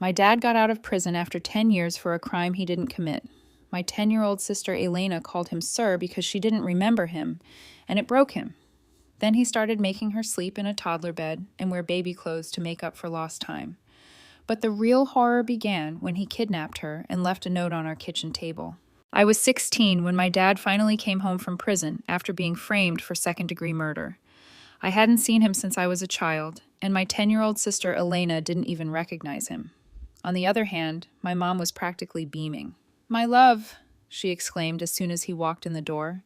My dad got out of prison after 10 years for a crime he didn't commit. My 10-year-old sister Elena called him sir because she didn't remember him, and it broke him. Then he started making her sleep in a toddler bed and wear baby clothes to make up for lost time. But the real horror began when he kidnapped her and left a note on our kitchen table. I was 16 when my dad finally came home from prison after being framed for second-degree murder. I hadn't seen him since I was a child, and my 10-year-old sister Elena didn't even recognize him. On the other hand, my mom was practically beaming. "My love," she exclaimed as soon as he walked in the door.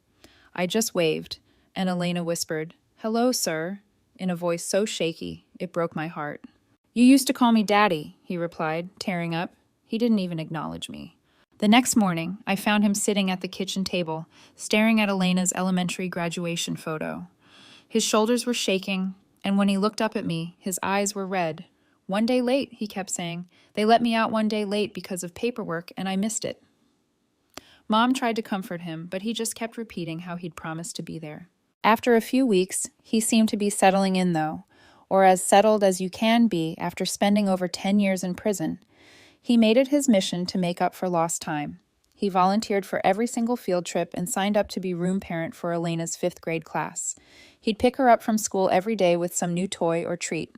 I just waved, and Elena whispered, "Hello, sir," in a voice so shaky it broke my heart. "You used to call me Daddy," he replied, tearing up. He didn't even acknowledge me. The next morning, I found him sitting at the kitchen table, staring at Elena's elementary graduation photo. His shoulders were shaking, and when he looked up at me, his eyes were red. "1 day late," he kept saying. "They let me out 1 day late because of paperwork, and I missed it." Mom tried to comfort him, but he just kept repeating how he'd promised to be there. After a few weeks, he seemed to be settling in, though, or as settled as you can be after spending over 10 years in prison. He made it his mission to make up for lost time. He volunteered for every single field trip and signed up to be room parent for Elena's 5th grade class. He'd pick her up from school every day with some new toy or treat.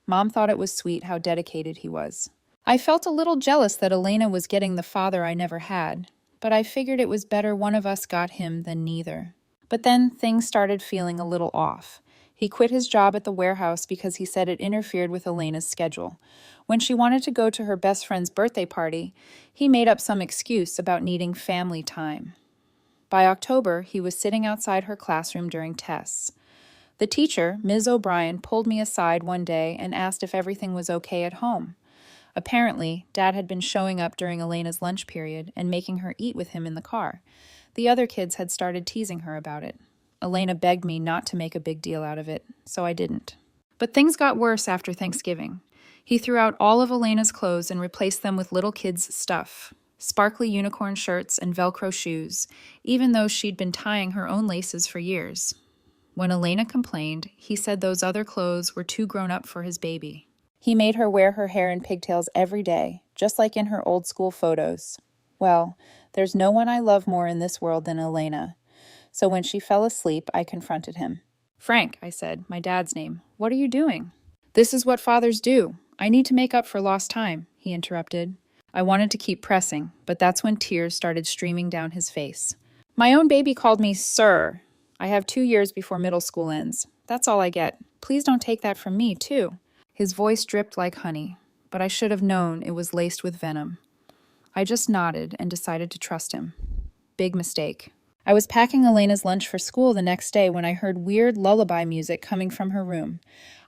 Mom thought it was sweet how dedicated he was. I felt a little jealous that Elena was getting the father I never had, but I figured it was better one of us got him than neither. But then things started feeling a little off. He quit his job at the warehouse because he said it interfered with Elena's schedule. When she wanted to go to her best friend's birthday party, he made up some excuse about needing family time. By October, he was sitting outside her classroom during tests. The teacher, Ms. O'Brien, pulled me aside one day and asked if everything was okay at home. Apparently, Dad had been showing up during Elena's lunch period and making her eat with him in the car. The other kids had started teasing her about it. Elena begged me not to make a big deal out of it, so I didn't. But things got worse after Thanksgiving. He threw out all of Elena's clothes and replaced them with little kids' stuff. Sparkly unicorn shirts and Velcro shoes, even though she'd been tying her own laces for years. When Elena complained, he said those other clothes were too grown up for his baby. He made her wear her hair in pigtails every day, just like in her old school photos. Well, there's no one I love more in this world than Elena. So when she fell asleep, I confronted him. "Frank," I said, my dad's name, "what are you doing?" "This is what fathers do. I need to make up for lost time," he interrupted. I wanted to keep pressing, but that's when tears started streaming down his face. "My own baby called me sir. I have 2 years before middle school ends. That's all I get. Please don't take that from me, too." His voice dripped like honey, but I should have known it was laced with venom. I just nodded and decided to trust him. Big mistake. I was packing Elena's lunch for school the next day when I heard weird lullaby music coming from her room.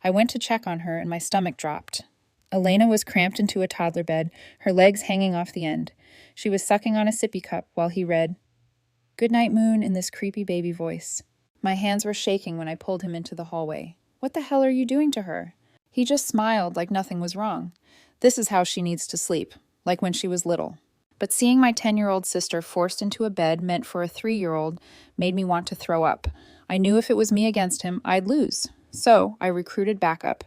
I went to check on her and my stomach dropped. Elena was cramped into a toddler bed, her legs hanging off the end. She was sucking on a sippy cup while he read, "Good night, Moon," in this creepy baby voice. My hands were shaking when I pulled him into the hallway. "What the hell are you doing to her?" He just smiled like nothing was wrong. "This is how she needs to sleep, like when she was little." But seeing my 10-year-old sister forced into a bed meant for a 3-year-old made me want to throw up. I knew if it was me against him, I'd lose. So I recruited backup.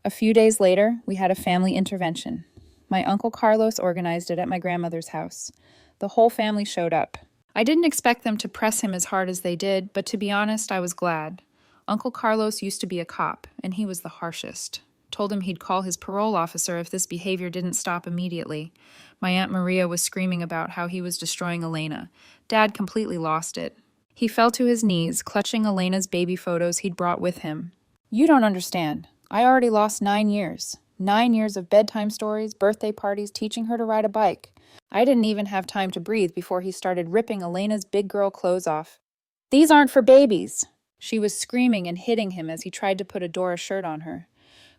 A few days later, we had a family intervention. My Uncle Carlos organized it at my grandmother's house. The whole family showed up. I didn't expect them to press him as hard as they did, but to be honest, I was glad. Uncle Carlos used to be a cop, and he was the harshest. Told him he'd call his parole officer if this behavior didn't stop immediately. My Aunt Maria was screaming about how he was destroying Elena. Dad completely lost it. He fell to his knees, clutching Elena's baby photos he'd brought with him. "You don't understand. I already lost 9 years. 9 years of bedtime stories, birthday parties, teaching her to ride a bike. I didn't even have time to breathe before he started ripping Elena's big girl clothes off. These aren't for babies." She was screaming and hitting him as he tried to put a Dora shirt on her.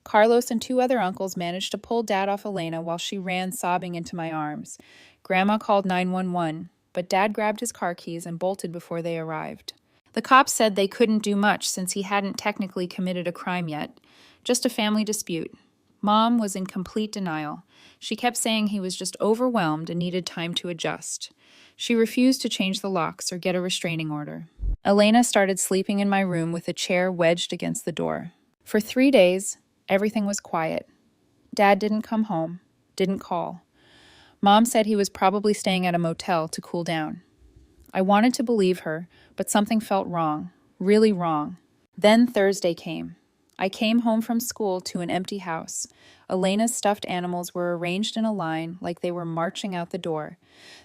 Carlos and 2 other uncles managed to pull Dad off Elena while she ran sobbing into my arms. Grandma called 911, but Dad grabbed his car keys and bolted before they arrived. The cops said they couldn't do much since he hadn't technically committed a crime yet, just a family dispute. Mom was in complete denial. She kept saying he was just overwhelmed and needed time to adjust. She refused to change the locks or get a restraining order. Elena started sleeping in my room with a chair wedged against the door. For 3 days, everything was quiet. Dad didn't come home. Didn't call. Mom said he was probably staying at a motel to cool down. I wanted to believe her, but something felt wrong, really wrong. Then Thursday came. I came home from school to an empty house. Elena's stuffed animals were arranged in a line like they were marching out the door.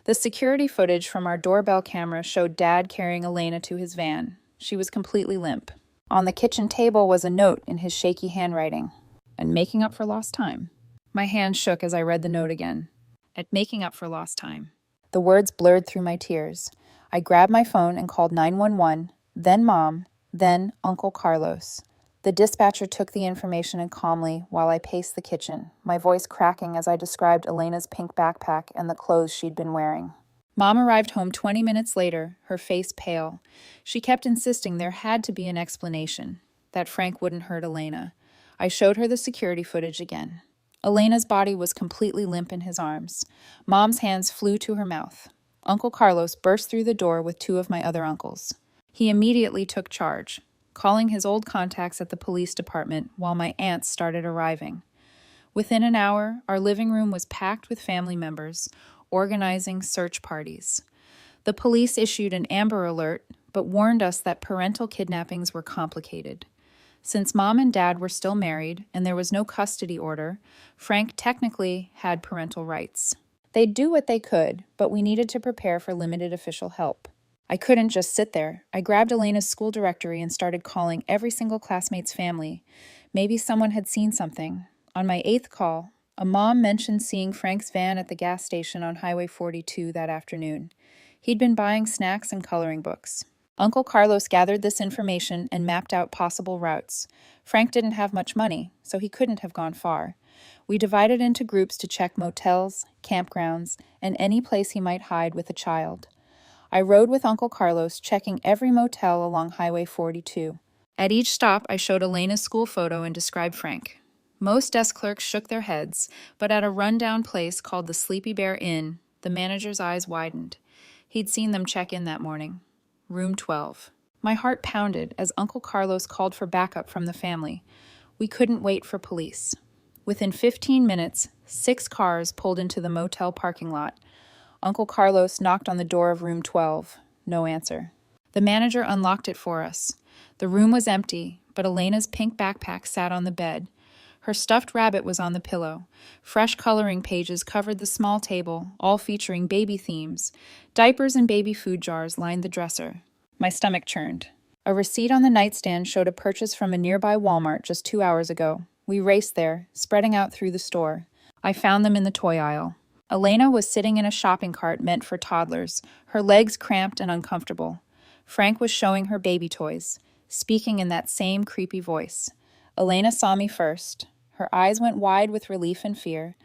The security footage from our doorbell camera showed Dad carrying Elena to his van. She was completely limp. On the kitchen table was a note in his shaky handwriting. "And making up for lost time." My hand shook as I read the note again. "At making up for lost time." The words blurred through my tears. I grabbed my phone and called 911, then Mom, then Uncle Carlos. The dispatcher took the information in calmly while I paced the kitchen, my voice cracking as I described Elena's pink backpack and the clothes she'd been wearing. Mom arrived home 20 minutes later, her face pale. She kept insisting there had to be an explanation, that Frank wouldn't hurt Elena. I showed her the security footage again. Elena's body was completely limp in his arms. Mom's hands flew to her mouth. Uncle Carlos burst through the door with two of my other uncles. He immediately took charge, calling his old contacts at the police department while my aunts started arriving. Within an hour, our living room was packed with family members, organizing search parties. The police issued an Amber Alert, but warned us that parental kidnappings were complicated. Since Mom and Dad were still married and there was no custody order, Frank technically had parental rights. They'd do what they could, but we needed to prepare for limited official help. I couldn't just sit there. I grabbed Elena's school directory and started calling every single classmate's family. Maybe someone had seen something. On my 8th call, a mom mentioned seeing Frank's van at the gas station on Highway 42 that afternoon. He'd been buying snacks and coloring books. Uncle Carlos gathered this information and mapped out possible routes. Frank didn't have much money, so he couldn't have gone far. We divided into groups to check motels, campgrounds, and any place he might hide with a child. I rode with Uncle Carlos, checking every motel along Highway 42. At each stop, I showed Elena's school photo and described Frank. Most desk clerks shook their heads, but at a rundown place called the Sleepy Bear Inn, the manager's eyes widened. He'd seen them check in that morning. Room 12. My heart pounded as Uncle Carlos called for backup from the family. We couldn't wait for police. Within 15 minutes, 6 cars pulled into the motel parking lot. Uncle Carlos knocked on the door of room 12. No answer. The manager unlocked it for us. The room was empty, but Elena's pink backpack sat on the bed. Her stuffed rabbit was on the pillow. Fresh coloring pages covered the small table, all featuring baby themes. Diapers and baby food jars lined the dresser. My stomach churned. A receipt on the nightstand showed a purchase from a nearby Walmart just 2 hours ago. We raced there, spreading out through the store. I found them in the toy aisle. Elena was sitting in a shopping cart meant for toddlers, her legs cramped and uncomfortable. Frank was showing her baby toys, speaking in that same creepy voice. Elena saw me first. Her eyes went wide with relief and fear.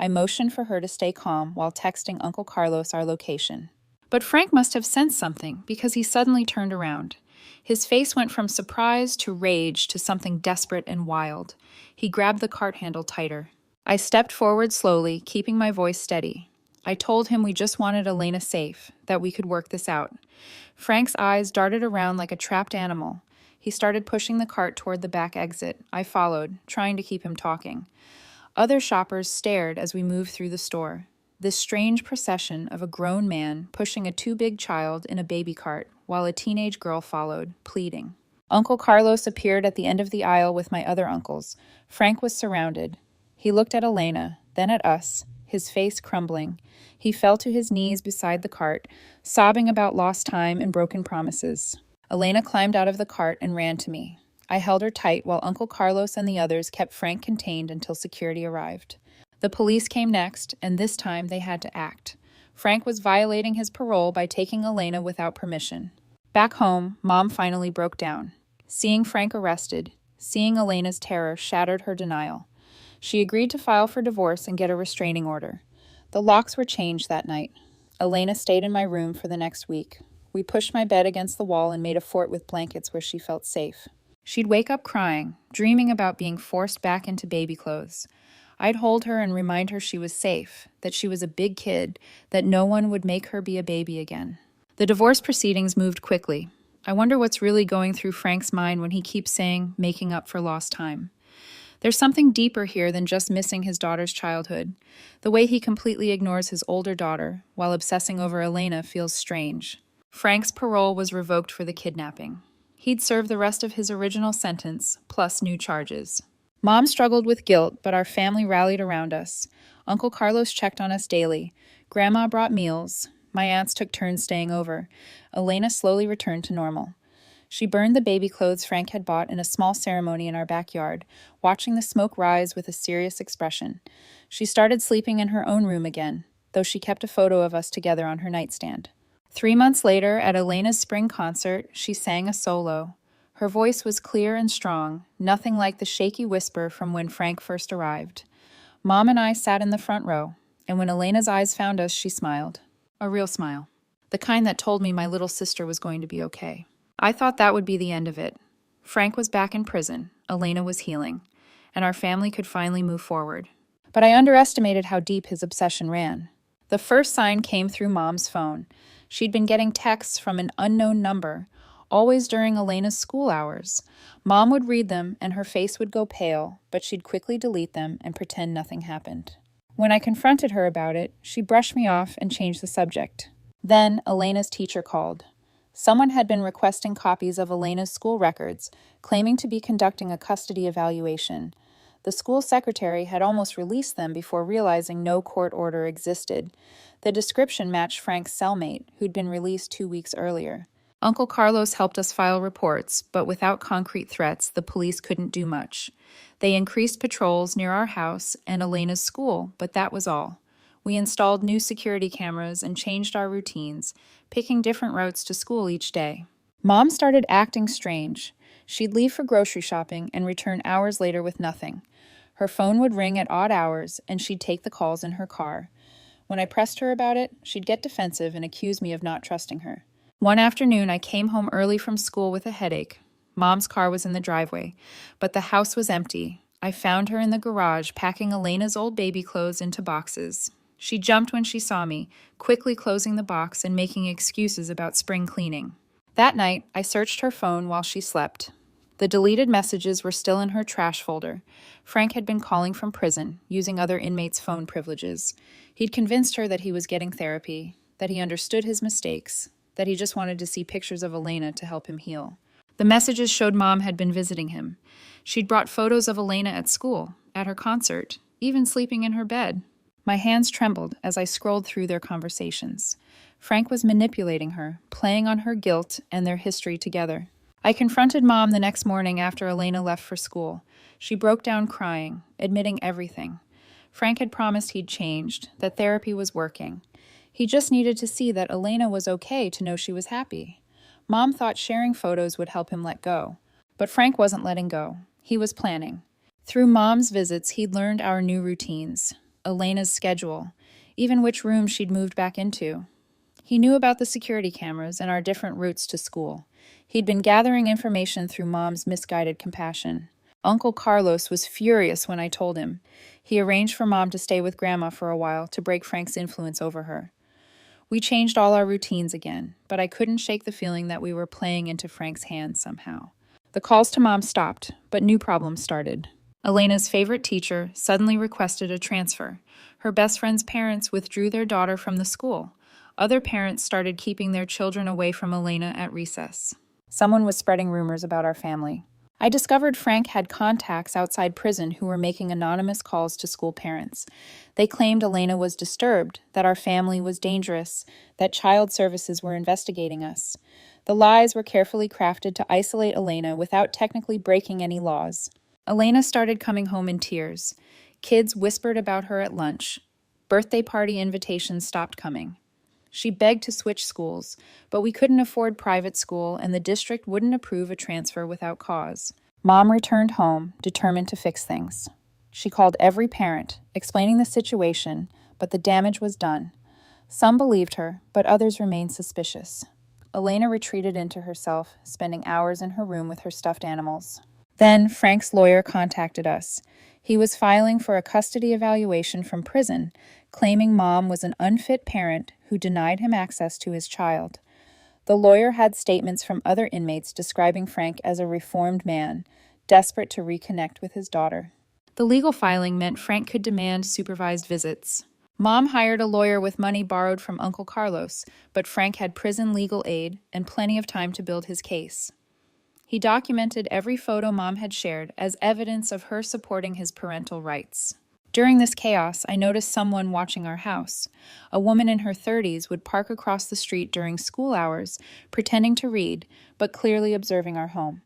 I motioned for her to stay calm while texting Uncle Carlos our location. But Frank must have sensed something because he suddenly turned around. His face went from surprise to rage to something desperate and wild. He grabbed the cart handle tighter. I stepped forward slowly, keeping my voice steady. I told him we just wanted Elena safe, that we could work this out. Frank's eyes darted around like a trapped animal. He started pushing the cart toward the back exit. I followed, trying to keep him talking. Other shoppers stared as we moved through the store. This strange procession of a grown man pushing a too-big child in a baby cart, while a teenage girl followed, pleading. Uncle Carlos appeared at the end of the aisle with my other uncles. Frank was surrounded. He looked at Elena, then at us, his face crumbling. He fell to his knees beside the cart, sobbing about lost time and broken promises. Elena climbed out of the cart and ran to me. I held her tight while Uncle Carlos and the others kept Frank contained until security arrived. The police came next, and this time they had to act. Frank was violating his parole by taking Elena without permission. Back home, Mom finally broke down. Seeing Frank arrested, seeing Elena's terror shattered her denial. She agreed to file for divorce and get a restraining order. The locks were changed that night. Elena stayed in my room for the next week. We pushed my bed against the wall and made a fort with blankets where she felt safe. She'd wake up crying, dreaming about being forced back into baby clothes. I'd hold her and remind her she was safe, that she was a big kid, that no one would make her be a baby again. The divorce proceedings moved quickly. I wonder what's really going through Frank's mind when he keeps saying, making up for lost time. There's something deeper here than just missing his daughter's childhood. The way he completely ignores his older daughter while obsessing over Elena feels strange. Frank's parole was revoked for the kidnapping. He'd serve the rest of his original sentence, plus new charges. Mom struggled with guilt, but our family rallied around us. Uncle Carlos checked on us daily. Grandma brought meals. My aunts took turns staying over. Elena slowly returned to normal. She burned the baby clothes Frank had bought in a small ceremony in our backyard, watching the smoke rise with a serious expression. She started sleeping in her own room again, though she kept a photo of us together on her nightstand. 3 months later, at Elena's spring concert, she sang a solo. Her voice was clear and strong, nothing like the shaky whisper from when Frank first arrived. Mom and I sat in the front row, and when Elena's eyes found us, she smiled. A real smile. The kind that told me my little sister was going to be okay. I thought that would be the end of it. Frank was back in prison, Elena was healing, and our family could finally move forward. But I underestimated how deep his obsession ran. The first sign came through Mom's phone. She'd been getting texts from an unknown number, always during Elena's school hours. Mom would read them and her face would go pale, but she'd quickly delete them and pretend nothing happened. When I confronted her about it, she brushed me off and changed the subject. Then Elena's teacher called. Someone had been requesting copies of Elena's school records, claiming to be conducting a custody evaluation. The school secretary had almost released them before realizing no court order existed. The description matched Frank's cellmate, who'd been released 2 weeks earlier. Uncle Carlos helped us file reports, but without concrete threats, the police couldn't do much. They increased patrols near our house and Elena's school, but that was all. We installed new security cameras and changed our routines, picking different routes to school each day. Mom started acting strange. She'd leave for grocery shopping and return hours later with nothing. Her phone would ring at odd hours, and she'd take the calls in her car. When I pressed her about it, she'd get defensive and accuse me of not trusting her. One afternoon, I came home early from school with a headache. Mom's car was in the driveway, but the house was empty. I found her in the garage, packing Elena's old baby clothes into boxes. She jumped when she saw me, quickly closing the box and making excuses about spring cleaning. That night, I searched her phone while she slept. The deleted messages were still in her trash folder. Frank had been calling from prison, using other inmates' phone privileges. He'd convinced her that he was getting therapy, that he understood his mistakes, that he just wanted to see pictures of Elena to help him heal. The messages showed Mom had been visiting him. She'd brought photos of Elena at school, at her concert, even sleeping in her bed. My hands trembled as I scrolled through their conversations. Frank was manipulating her, playing on her guilt and their history together. I confronted Mom the next morning after Elena left for school. She broke down crying, admitting everything. Frank had promised he'd changed, that therapy was working. He just needed to see that Elena was okay to know she was happy. Mom thought sharing photos would help him let go. But Frank wasn't letting go. He was planning. Through Mom's visits, he'd learned our new routines, Elena's schedule, even which room she'd moved back into. He knew about the security cameras and our different routes to school. He'd been gathering information through Mom's misguided compassion. Uncle Carlos was furious when I told him. He arranged for Mom to stay with Grandma for a while to break Frank's influence over her. We changed all our routines again, but I couldn't shake the feeling that we were playing into Frank's hands somehow. The calls to Mom stopped, but new problems started. Elena's favorite teacher suddenly requested a transfer. Her best friend's parents withdrew their daughter from the school. Other parents started keeping their children away from Elena at recess. Someone was spreading rumors about our family. I discovered Frank had contacts outside prison who were making anonymous calls to school parents. They claimed Elena was disturbed, that our family was dangerous, that child services were investigating us. The lies were carefully crafted to isolate Elena without technically breaking any laws. Elena started coming home in tears. Kids whispered about her at lunch. Birthday party invitations stopped coming. She begged to switch schools, but we couldn't afford private school and the district wouldn't approve a transfer without cause. Mom returned home, determined to fix things. She called every parent, explaining the situation, but the damage was done. Some believed her, but others remained suspicious. Elena retreated into herself, spending hours in her room with her stuffed animals. Then Frank's lawyer contacted us. He was filing for a custody evaluation from prison, claiming Mom was an unfit parent who denied him access to his child. The lawyer had statements from other inmates describing Frank as a reformed man, desperate to reconnect with his daughter. The legal filing meant Frank could demand supervised visits. Mom hired a lawyer with money borrowed from Uncle Carlos, but Frank had prison legal aid and plenty of time to build his case. He documented every photo Mom had shared as evidence of her supporting his parental rights. During this chaos, I noticed someone watching our house. A woman in her 30s would park across the street during school hours, pretending to read, but clearly observing our home.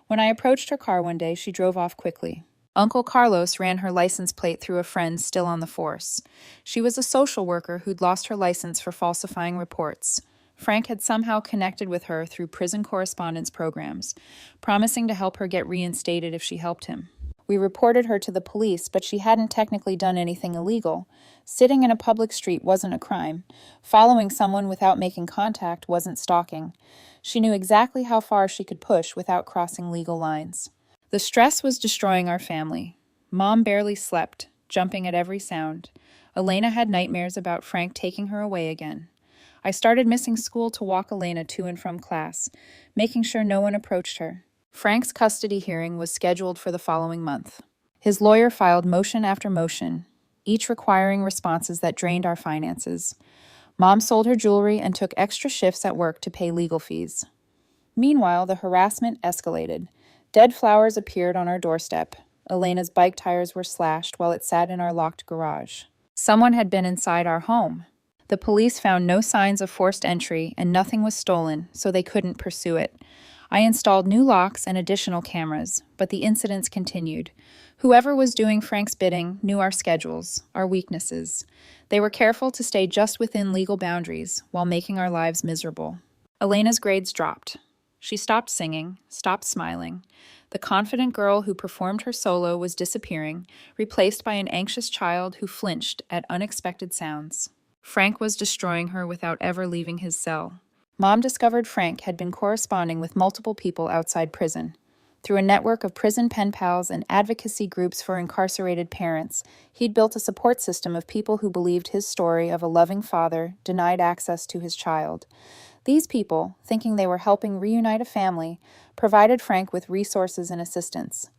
When I approached her car one day, she drove off quickly. Uncle Carlos ran her license plate through a friend still on the force. She was a social worker who'd lost her license for falsifying reports. Frank had somehow connected with her through prison correspondence programs, promising to help her get reinstated if she helped him. We reported her to the police, but she hadn't technically done anything illegal. Sitting in a public street wasn't a crime. Following someone without making contact wasn't stalking. She knew exactly how far she could push without crossing legal lines. The stress was destroying our family. Mom barely slept, jumping at every sound. Elena had nightmares about Frank taking her away again. I started missing school to walk Elena to and from class, making sure no one approached her. Frank's custody hearing was scheduled for the following month. His lawyer filed motion after motion, each requiring responses that drained our finances. Mom sold her jewelry and took extra shifts at work to pay legal fees. Meanwhile, the harassment escalated. Dead flowers appeared on our doorstep. Elena's bike tires were slashed while it sat in our locked garage. Someone had been inside our home. The police found no signs of forced entry and nothing was stolen, so they couldn't pursue it. I installed new locks and additional cameras, but the incidents continued. Whoever was doing Frank's bidding knew our schedules, our weaknesses. They were careful to stay just within legal boundaries while making our lives miserable. Elena's grades dropped. She stopped singing, stopped smiling. The confident girl who performed her solo was disappearing, replaced by an anxious child who flinched at unexpected sounds. Frank was destroying her without ever leaving his cell. Mom discovered Frank had been corresponding with multiple people outside prison. Through a network of prison pen pals and advocacy groups for incarcerated parents, he'd built a support system of people who believed his story of a loving father denied access to his child. These people, thinking they were helping reunite a family, provided Frank with resources and assistance.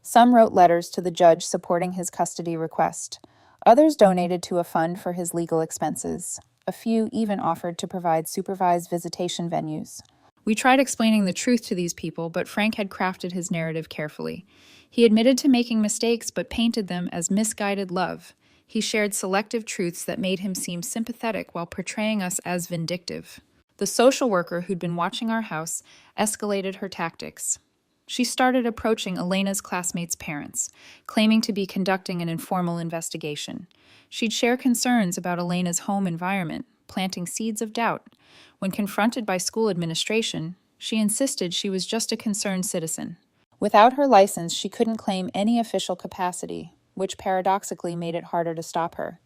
Some wrote letters to the judge supporting his custody request. Others donated to a fund for his legal expenses. A few even offered to provide supervised visitation venues. We tried explaining the truth to these people, but Frank had crafted his narrative carefully. He admitted to making mistakes, but painted them as misguided love. He shared selective truths that made him seem sympathetic while portraying us as vindictive. The social worker who'd been watching our house escalated her tactics. She started approaching Elena's classmates' parents, claiming to be conducting an informal investigation. She'd share concerns about Elena's home environment, planting seeds of doubt. When confronted by school administration, she insisted she was just a concerned citizen. Without her license, she couldn't claim any official capacity, which paradoxically made it harder to stop her.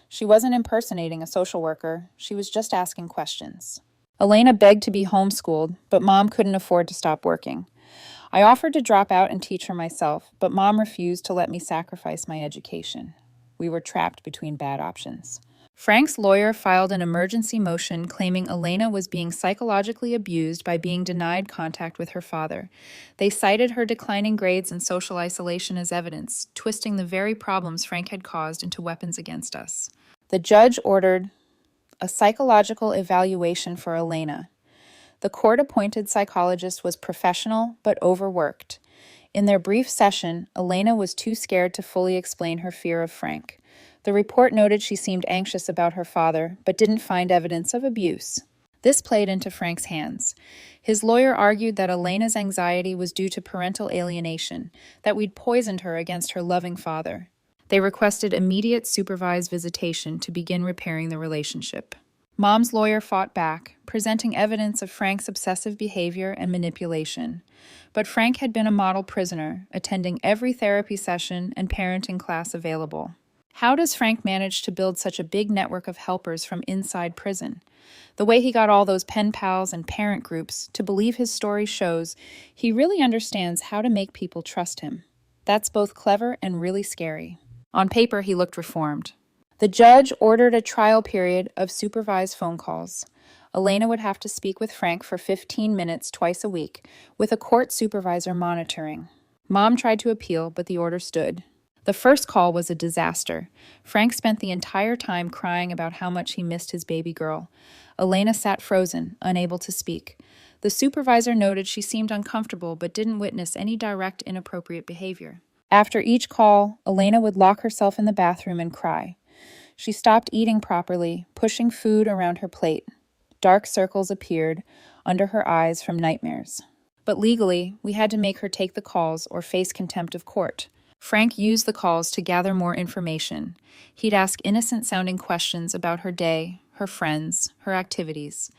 She wasn't impersonating a social worker, she was just asking questions. Elena begged to be homeschooled, but Mom couldn't afford to stop working. I offered to drop out and teach her myself, but Mom refused to let me sacrifice my education. We were trapped between bad options. Frank's lawyer filed an emergency motion claiming Elena was being psychologically abused by being denied contact with her father. They cited her declining grades and social isolation as evidence, twisting the very problems Frank had caused into weapons against us. The judge ordered a psychological evaluation for Elena. The court-appointed psychologist was professional but overworked. In their brief session, Elena was too scared to fully explain her fear of Frank. The report noted she seemed anxious about her father, but didn't find evidence of abuse. This played into Frank's hands. His lawyer argued that Elena's anxiety was due to parental alienation, that we'd poisoned her against her loving father. They requested immediate supervised visitation to begin repairing the relationship. Mom's lawyer fought back, presenting evidence of Frank's obsessive behavior and manipulation. But Frank had been a model prisoner, attending every therapy session and parenting class available. How does Frank manage to build such a big network of helpers from inside prison? The way he got all those pen pals and parent groups to believe his story shows he really understands how to make people trust him. That's both clever and really scary. On paper, he looked reformed. The judge ordered a trial period of supervised phone calls. Elena would have to speak with Frank for 15 minutes twice a week, with a court supervisor monitoring. Mom tried to appeal, but the order stood. The first call was a disaster. Frank spent the entire time crying about how much he missed his baby girl. Elena sat frozen, unable to speak. The supervisor noted she seemed uncomfortable but didn't witness any direct inappropriate behavior. After each call, Elena would lock herself in the bathroom and cry. She stopped eating properly, pushing food around her plate. Dark circles appeared under her eyes from nightmares. But legally, we had to make her take the calls or face contempt of court. Frank used the calls to gather more information. He'd ask innocent-sounding questions about her day, her friends, her activities.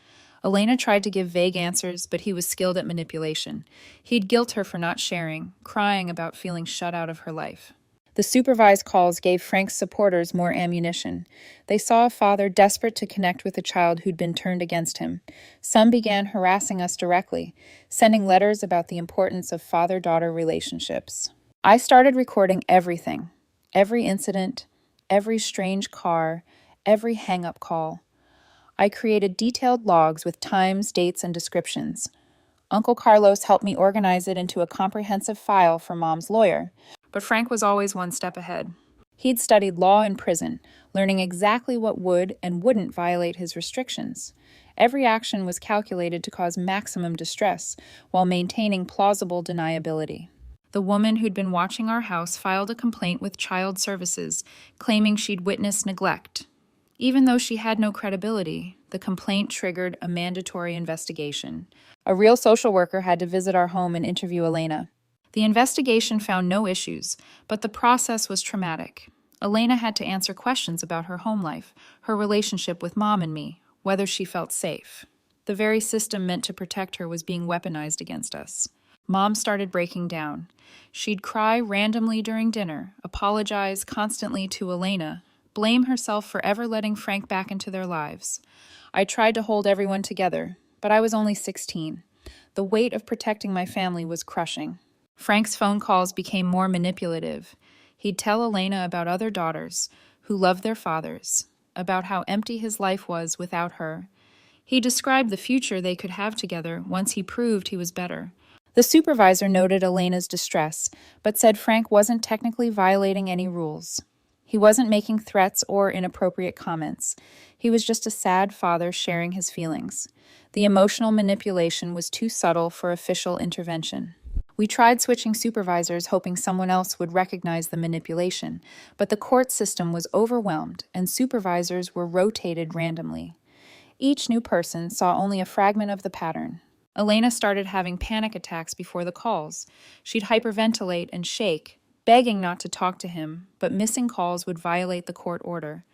Elena tried to give vague answers, but he was skilled at manipulation. He'd guilt her for not sharing, crying about feeling shut out of her life. The supervised calls gave Frank's supporters more ammunition. They saw a father desperate to connect with a child who'd been turned against him. Some began harassing us directly, sending letters about the importance of father-daughter relationships. I started recording everything, every incident, every strange car, every hang-up call. I created detailed logs with times, dates, and descriptions. Uncle Carlos helped me organize it into a comprehensive file for Mom's lawyer, but Frank was always one step ahead. He'd studied law in prison, learning exactly what would and wouldn't violate his restrictions. Every action was calculated to cause maximum distress while maintaining plausible deniability. The woman who'd been watching our house filed a complaint with Child Services, claiming she'd witnessed neglect. Even though she had no credibility, the complaint triggered a mandatory investigation. A real social worker had to visit our home and interview Elena. The investigation found no issues, but the process was traumatic. Elena had to answer questions about her home life, her relationship with Mom and me, whether she felt safe. The very system meant to protect her was being weaponized against us. Mom started breaking down. She'd cry randomly during dinner, apologize constantly to Elena, blame herself for ever letting Frank back into their lives. I tried to hold everyone together, but I was only 16. The weight of protecting my family was crushing. Frank's phone calls became more manipulative. He'd tell Elena about other daughters who loved their fathers, about how empty his life was without her. He described the future they could have together once he proved he was better. The supervisor noted Elena's distress, but said Frank wasn't technically violating any rules. He wasn't making threats or inappropriate comments. He was just a sad father sharing his feelings. The emotional manipulation was too subtle for official intervention. We tried switching supervisors, hoping someone else would recognize the manipulation, but the court system was overwhelmed, and supervisors were rotated randomly. Each new person saw only a fragment of the pattern. Elena started having panic attacks before the calls. She'd hyperventilate and shake, begging not to talk to him, but missing calls would violate the court order.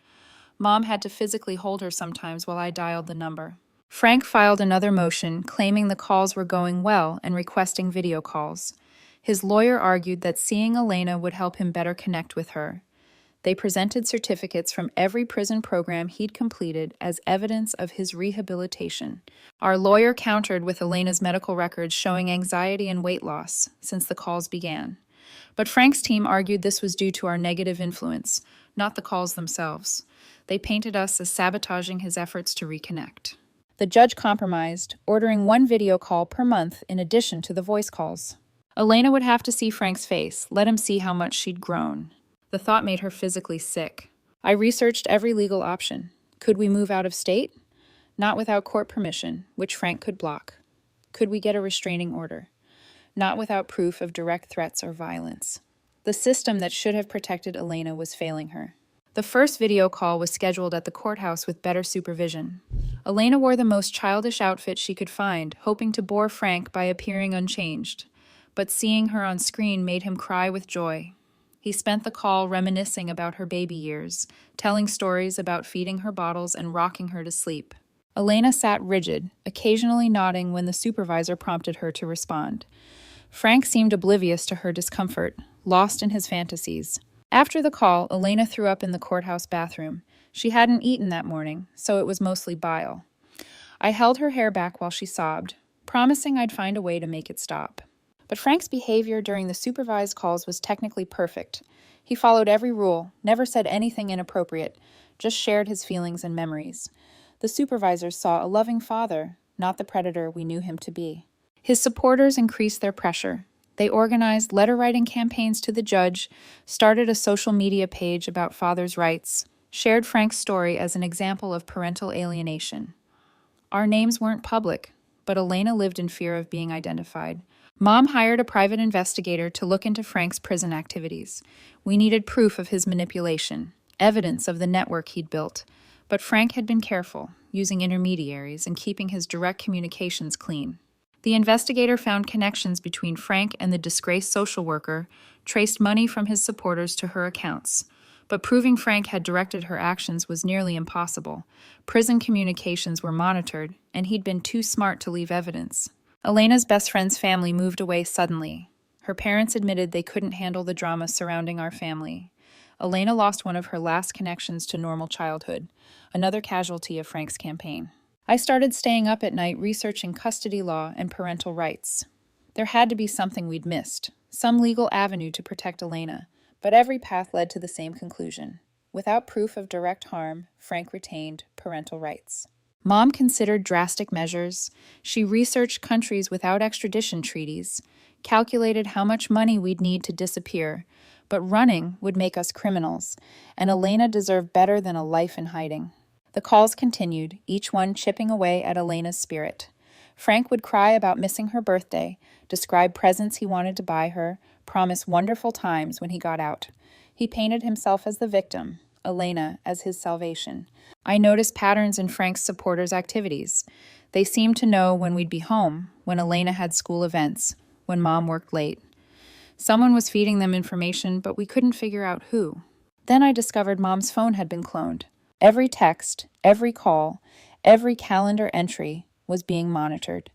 Mom had to physically hold her sometimes while I dialed the number. Frank filed another motion, claiming the calls were going well and requesting video calls. His lawyer argued that seeing Elena would help him better connect with her. They presented certificates from every prison program he'd completed as evidence of his rehabilitation. Our lawyer countered with Elena's medical records showing anxiety and weight loss since the calls began. But Frank's team argued this was due to our negative influence, not the calls themselves. They painted us as sabotaging his efforts to reconnect. The judge compromised, ordering one video call per month in addition to the voice calls. Elena would have to see Frank's face, let him see how much she'd grown. The thought made her physically sick. I researched every legal option. Could we move out of state? Not without court permission, which Frank could block. Could we get a restraining order? Not without proof of direct threats or violence. The system that should have protected Elena was failing her. The first video call was scheduled at the courthouse with better supervision. Elena wore the most childish outfit she could find, hoping to bore Frank by appearing unchanged. But seeing her on screen made him cry with joy. He spent the call reminiscing about her baby years, telling stories about feeding her bottles and rocking her to sleep. Elena sat rigid, occasionally nodding when the supervisor prompted her to respond. Frank seemed oblivious to her discomfort, lost in his fantasies. After the call, Elena threw up in the courthouse bathroom. She hadn't eaten that morning, so it was mostly bile. I held her hair back while she sobbed, promising I'd find a way to make it stop. But Frank's behavior during the supervised calls was technically perfect. He followed every rule, never said anything inappropriate, just shared his feelings and memories. The supervisors saw a loving father, not the predator we knew him to be. His supporters increased their pressure. They organized letter-writing campaigns to the judge, started a social media page about fathers' rights, shared Frank's story as an example of parental alienation. Our names weren't public, but Elena lived in fear of being identified. Mom hired a private investigator to look into Frank's prison activities. We needed proof of his manipulation, evidence of the network he'd built. But Frank had been careful, using intermediaries and keeping his direct communications clean. The investigator found connections between Frank and the disgraced social worker, traced money from his supporters to her accounts. But proving Frank had directed her actions was nearly impossible. Prison communications were monitored, and he'd been too smart to leave evidence. Elena's best friend's family moved away suddenly. Her parents admitted they couldn't handle the drama surrounding our family. Elena lost one of her last connections to normal childhood, another casualty of Frank's campaign. I started staying up at night researching custody law and parental rights. There had to be something we'd missed, some legal avenue to protect Elena, but every path led to the same conclusion. Without proof of direct harm, Frank retained parental rights. Mom considered drastic measures. She researched countries without extradition treaties, calculated how much money we'd need to disappear, but running would make us criminals, and Elena deserved better than a life in hiding. The calls continued, each one chipping away at Elena's spirit. Frank would cry about missing her birthday, describe presents he wanted to buy her, promise wonderful times when he got out. He painted himself as the victim, Elena as his salvation. I noticed patterns in Frank's supporters' activities. They seemed to know when we'd be home, when Elena had school events, when Mom worked late. Someone was feeding them information, but we couldn't figure out who. Then I discovered Mom's phone had been cloned. Every text, every call, every calendar entry was being monitored.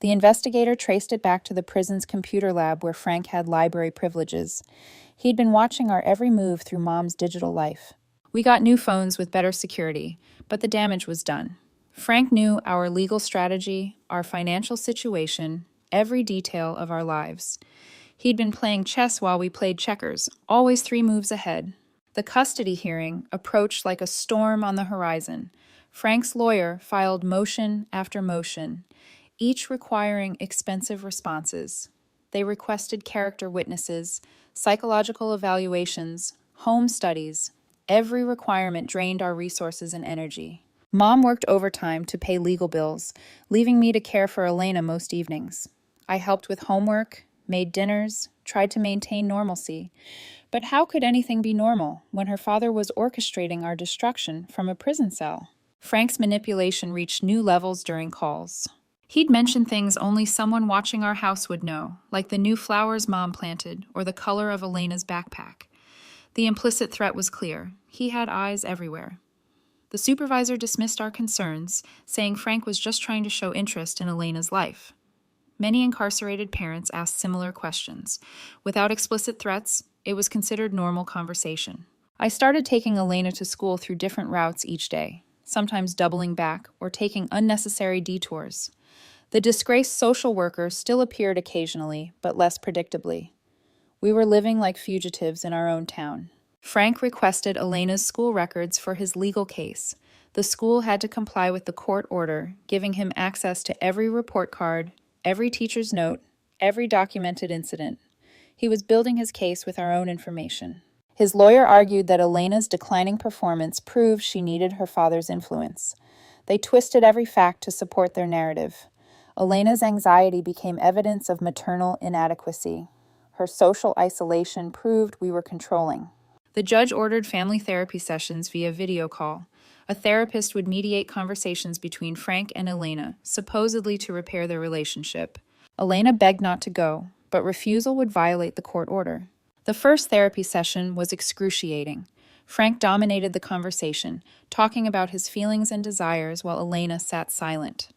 The investigator traced it back to the prison's computer lab where Frank had library privileges. He'd been watching our every move through Mom's digital life. We got new phones with better security, but the damage was done. Frank knew our legal strategy, our financial situation, every detail of our lives. He'd been playing chess while we played checkers, always 3 moves ahead. The custody hearing approached like a storm on the horizon. Frank's lawyer filed motion after motion, each requiring expensive responses. They requested character witnesses, psychological evaluations, home studies. Every requirement drained our resources and energy. Mom worked overtime to pay legal bills, leaving me to care for Elena most evenings. I helped with homework, made dinners, tried to maintain normalcy. But how could anything be normal when her father was orchestrating our destruction from a prison cell? Frank's manipulation reached new levels during calls. He'd mention things only someone watching our house would know, like the new flowers Mom planted or the color of Elena's backpack. The implicit threat was clear. He had eyes everywhere. The supervisor dismissed our concerns, saying Frank was just trying to show interest in Elena's life. Many incarcerated parents asked similar questions. Without explicit threats, it was considered normal conversation. I started taking Elena to school through different routes each day, sometimes doubling back or taking unnecessary detours. The disgraced social worker still appeared occasionally, but less predictably. We were living like fugitives in our own town. Frank requested Elena's school records for his legal case. The school had to comply with the court order, giving him access to every report card, every teacher's note, every documented incident. He was building his case with our own information. His lawyer argued that Elena's declining performance proved she needed her father's influence. They twisted every fact to support their narrative. Elena's anxiety became evidence of maternal inadequacy. Her social isolation proved we were controlling. The judge ordered family therapy sessions via video call. A therapist would mediate conversations between Frank and Elena, supposedly to repair their relationship. Elena begged not to go, but refusal would violate the court order. The first therapy session was excruciating. Frank dominated the conversation, talking about his feelings and desires while Elena sat silent.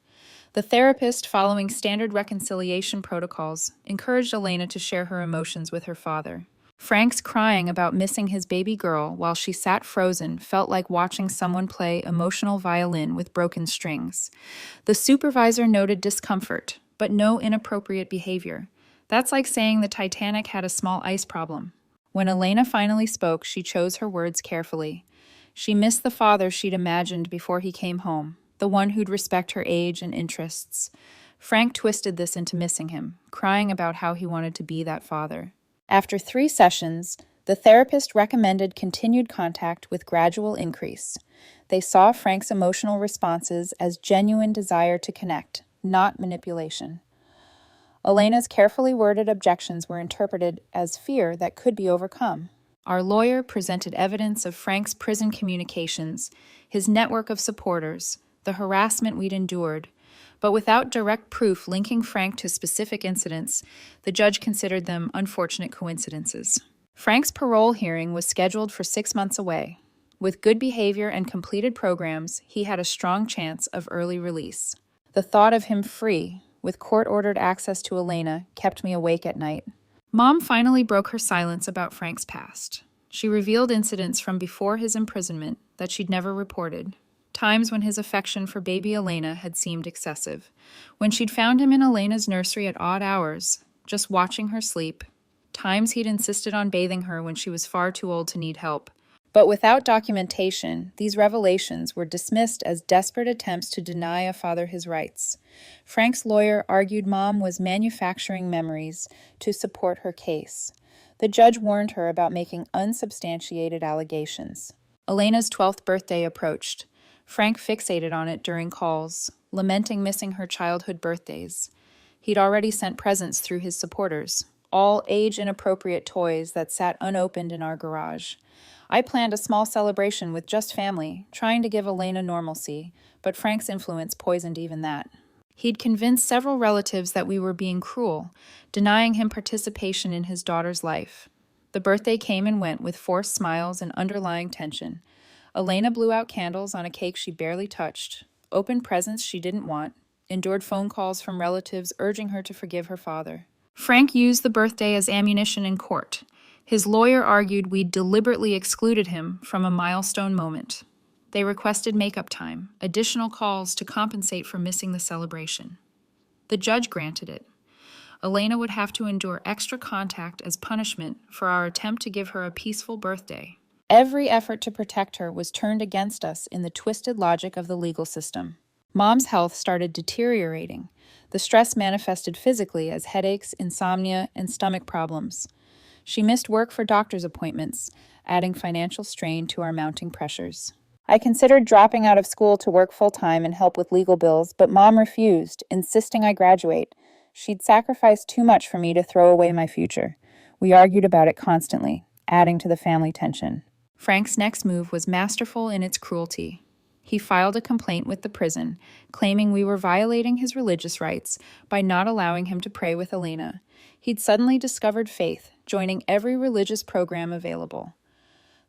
The therapist, following standard reconciliation protocols, encouraged Elena to share her emotions with her father. Frank's crying about missing his baby girl while she sat frozen felt like watching someone play emotional violin with broken strings. The supervisor noted discomfort, but no inappropriate behavior. That's like saying the Titanic had a small ice problem. When Elena finally spoke, she chose her words carefully. She missed the father she'd imagined before he came home, the one who'd respect her age and interests. Frank twisted this into missing him, crying about how he wanted to be that father. After 3 sessions, the therapist recommended continued contact with gradual increase. They saw Frank's emotional responses as genuine desire to connect, not manipulation. Elena's carefully worded objections were interpreted as fear that could be overcome. Our lawyer presented evidence of Frank's prison communications, his network of supporters, the harassment we'd endured, but without direct proof linking Frank to specific incidents, the judge considered them unfortunate coincidences. Frank's parole hearing was scheduled for 6 months away. With good behavior and completed programs, he had a strong chance of early release. The thought of him free, with court-ordered access to Elena, kept me awake at night. Mom finally broke her silence about Frank's past. She revealed incidents from before his imprisonment that she'd never reported. Times when his affection for baby Elena had seemed excessive. When she'd found him in Elena's nursery at odd hours, just watching her sleep. Times he'd insisted on bathing her when she was far too old to need help. But without documentation, these revelations were dismissed as desperate attempts to deny a father his rights. Frank's lawyer argued Mom was manufacturing memories to support her case. The judge warned her about making unsubstantiated allegations. Elena's 12th birthday approached. Frank fixated on it during calls, lamenting missing her childhood birthdays. He'd already sent presents through his supporters, all age-inappropriate toys that sat unopened in our garage. I planned a small celebration with just family, trying to give Elena normalcy, but Frank's influence poisoned even that. He'd convinced several relatives that we were being cruel, denying him participation in his daughter's life. The birthday came and went with forced smiles and underlying tension. Elena blew out candles on a cake she barely touched, opened presents she didn't want, endured phone calls from relatives urging her to forgive her father. Frank used the birthday as ammunition in court. His lawyer argued we'd deliberately excluded him from a milestone moment. They requested makeup time, additional calls to compensate for missing the celebration. The judge granted it. Elena would have to endure extra contact as punishment for our attempt to give her a peaceful birthday. Every effort to protect her was turned against us in the twisted logic of the legal system. Mom's health started deteriorating. The stress manifested physically as headaches, insomnia, and stomach problems. She missed work for doctor's appointments, adding financial strain to our mounting pressures. I considered dropping out of school to work full-time and help with legal bills, but Mom refused, insisting I graduate. She'd sacrificed too much for me to throw away my future. We argued about it constantly, adding to the family tension. Frank's next move was masterful in its cruelty. He filed a complaint with the prison, claiming we were violating his religious rights by not allowing him to pray with Elena. He'd suddenly discovered faith, joining every religious program available.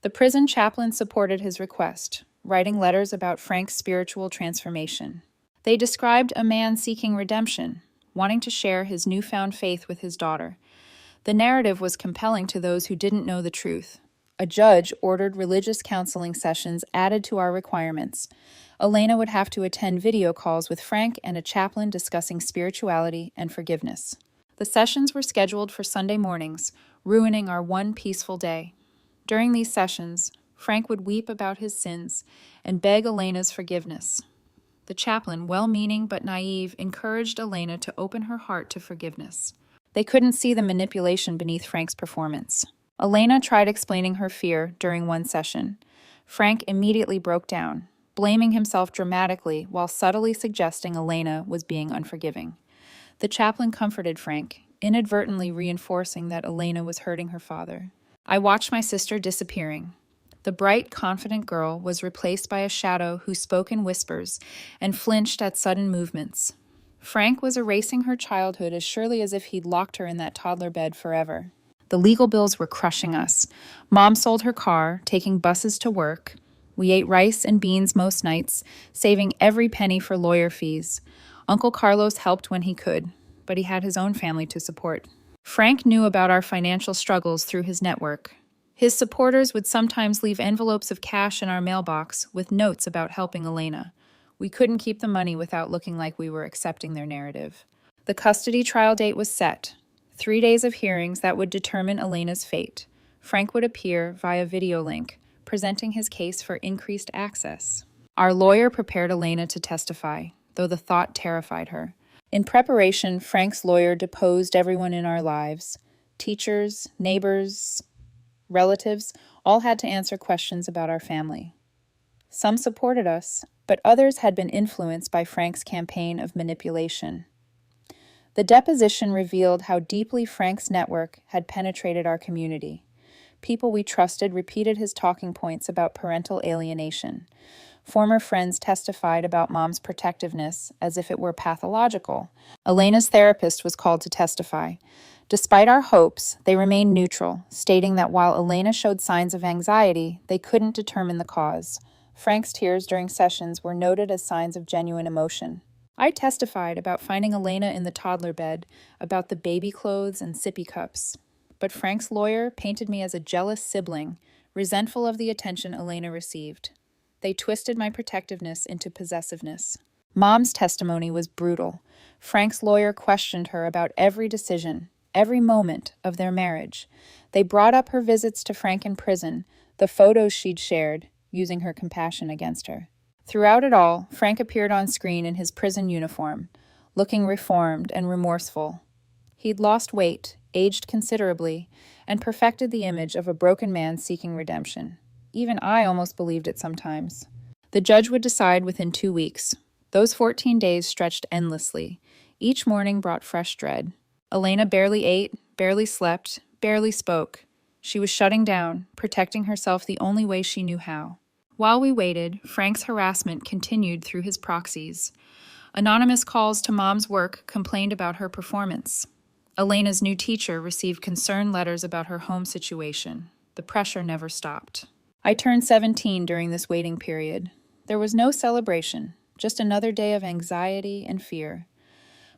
The prison chaplain supported his request, writing letters about Frank's spiritual transformation. They described a man seeking redemption, wanting to share his newfound faith with his daughter. The narrative was compelling to those who didn't know the truth. A judge ordered religious counseling sessions added to our requirements. Elena would have to attend video calls with Frank and a chaplain discussing spirituality and forgiveness. The sessions were scheduled for Sunday mornings, ruining our one peaceful day. During these sessions, Frank would weep about his sins and beg Elena's forgiveness. The chaplain, well-meaning but naive, encouraged Elena to open her heart to forgiveness. They couldn't see the manipulation beneath Frank's performance. Elena tried explaining her fear during one session. Frank immediately broke down, blaming himself dramatically while subtly suggesting Elena was being unforgiving. The chaplain comforted Frank, inadvertently reinforcing that Elena was hurting her father. I watched my sister disappearing. The bright, confident girl was replaced by a shadow who spoke in whispers and flinched at sudden movements. Frank was erasing her childhood as surely as if he'd locked her in that toddler bed forever. The legal bills were crushing us. Mom sold her car, taking buses to work. We ate rice and beans most nights, saving every penny for lawyer fees. Uncle Carlos helped when he could, but he had his own family to support. Frank knew about our financial struggles through his network. His supporters would sometimes leave envelopes of cash in our mailbox with notes about helping Elena. We couldn't keep the money without looking like we were accepting their narrative. The custody trial date was set. 3 days of hearings that would determine Elena's fate. Frank would appear via video link, presenting his case for increased access. Our lawyer prepared Elena to testify, though the thought terrified her. In preparation, Frank's lawyer deposed everyone in our lives. Teachers, neighbors, relatives, all had to answer questions about our family. Some supported us, but others had been influenced by Frank's campaign of manipulation. The deposition revealed how deeply Frank's network had penetrated our community. People we trusted repeated his talking points about parental alienation. Former friends testified about Mom's protectiveness as if it were pathological. Elena's therapist was called to testify. Despite our hopes, they remained neutral, stating that while Elena showed signs of anxiety, they couldn't determine the cause. Frank's tears during sessions were noted as signs of genuine emotion. I testified about finding Elena in the toddler bed, about the baby clothes and sippy cups. But Frank's lawyer painted me as a jealous sibling, resentful of the attention Elena received. They twisted my protectiveness into possessiveness. Mom's testimony was brutal. Frank's lawyer questioned her about every decision, every moment of their marriage. They brought up her visits to Frank in prison, the photos she'd shared, using her compassion against her. Throughout it all, Frank appeared on screen in his prison uniform, looking reformed and remorseful. He'd lost weight, aged considerably, and perfected the image of a broken man seeking redemption. Even I almost believed it sometimes. The judge would decide within 2 weeks. Those 14 days stretched endlessly. Each morning brought fresh dread. Elena barely ate, barely slept, barely spoke. She was shutting down, protecting herself the only way she knew how. While we waited, Frank's harassment continued through his proxies. Anonymous calls to Mom's work complained about her performance. Elena's new teacher received concerned letters about her home situation. The pressure never stopped. I turned 17 during this waiting period. There was no celebration, just another day of anxiety and fear.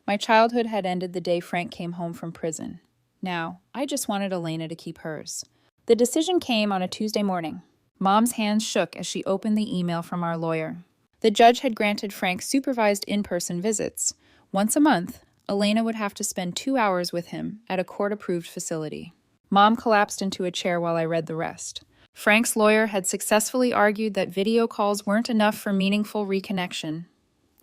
My childhood had ended the day Frank came home from prison. Now, I just wanted Elena to keep hers. The decision came on a Tuesday morning. Mom's hands shook as she opened the email from our lawyer. The judge had granted Frank supervised in-person visits. Once a month, Elena would have to spend 2 hours with him at a court-approved facility. Mom collapsed into a chair while I read the rest. Frank's lawyer had successfully argued that video calls weren't enough for meaningful reconnection.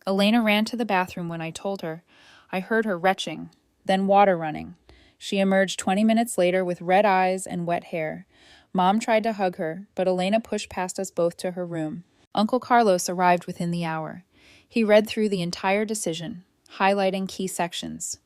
Elena ran to the bathroom when I told her. I heard her retching, then water running. She emerged 20 minutes later with red eyes and wet hair. Mom tried to hug her, but Elena pushed past us both to her room. Uncle Carlos arrived within the hour. He read through the entire decision, highlighting key sections.